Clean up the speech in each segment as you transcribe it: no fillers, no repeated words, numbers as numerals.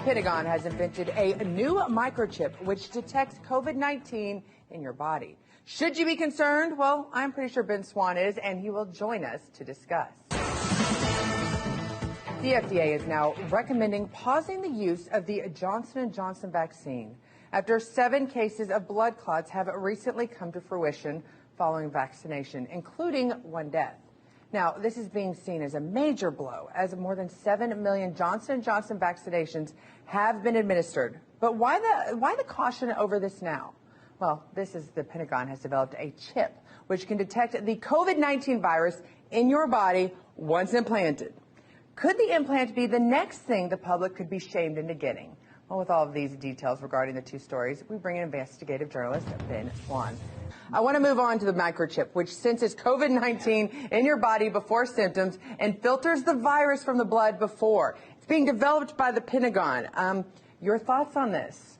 Pentagon has invented a new microchip which detects COVID-19 in your body. Should you be concerned? Well, I'm pretty sure Ben Swan is, and he will join us to discuss. The FDA is now recommending pausing the use of the Johnson & Johnson vaccine after 7 cases of blood clots have recently come to fruition following vaccination, including 1 death. Now, this is being seen as a major blow, as more than 7 million Johnson & Johnson vaccinations have been administered. But why the caution over this now? Well, the Pentagon has developed a chip which can detect the COVID-19 virus in your body once implanted. Could the implant be the next thing the public could be shamed into getting? Well, with all of these details regarding the 2 stories, we bring in investigative journalist Ben Swan. I want to move on to the microchip, which senses COVID-19 in your body before symptoms and filters the virus from the blood before. It's being developed by the Pentagon. Your thoughts on this?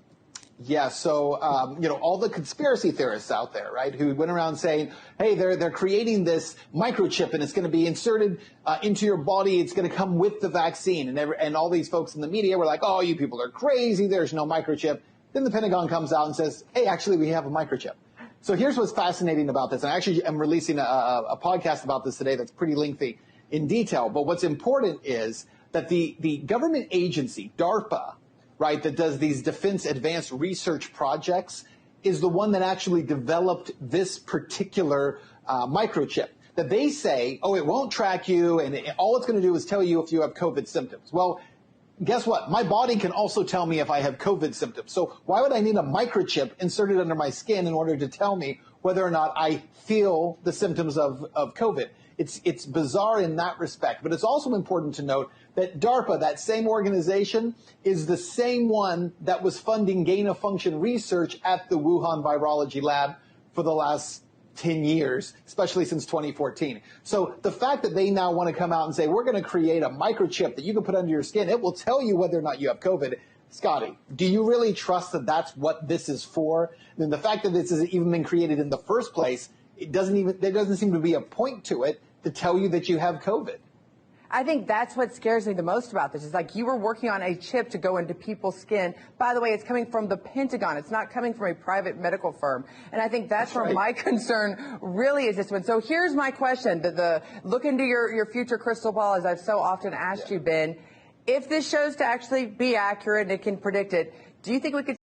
Yeah, so, all the conspiracy theorists out there, right, who went around saying, hey, they're creating this microchip and it's going to be inserted into your body. It's going to come with the vaccine. And all these folks in the media were like, oh, you people are crazy. There's no microchip. Then the Pentagon comes out and says, hey, actually, we have a microchip. So here's what's fascinating about this. And I actually am releasing a podcast about this today that's pretty lengthy in detail. But what's important is that the government agency, DARPA, right, that does these defense advanced research projects, is the one that actually developed this particular microchip. That they say, oh, it won't track you, and all it's going to do is tell you if you have COVID symptoms. Well, guess what? My body can also tell me if I have COVID symptoms. So why would I need a microchip inserted under my skin in order to tell me whether or not I feel the symptoms of COVID? It's bizarre in that respect. But it's also important to note that DARPA, that same organization, is the same one that was funding gain-of-function research at the Wuhan Virology Lab for the last 10 years, especially since 2014. So the fact that they now want to come out and say, we're going to create a microchip that you can put under your skin, it will tell you whether or not you have COVID. Scotty, do you really trust that that's what this is for? And the fact that this has even been created in the first place, there doesn't seem to be a point to it to tell you that you have COVID. I think that's what scares me the most about this. Is like you were working on a chip to go into people's skin. By the way, it's coming from the Pentagon. It's not coming from a private medical firm. And I think that's where my concern really is this one. So here's my question. Look into your future crystal ball, as I've so often asked you, Ben. If this shows to actually be accurate and it can predict it, do you think we could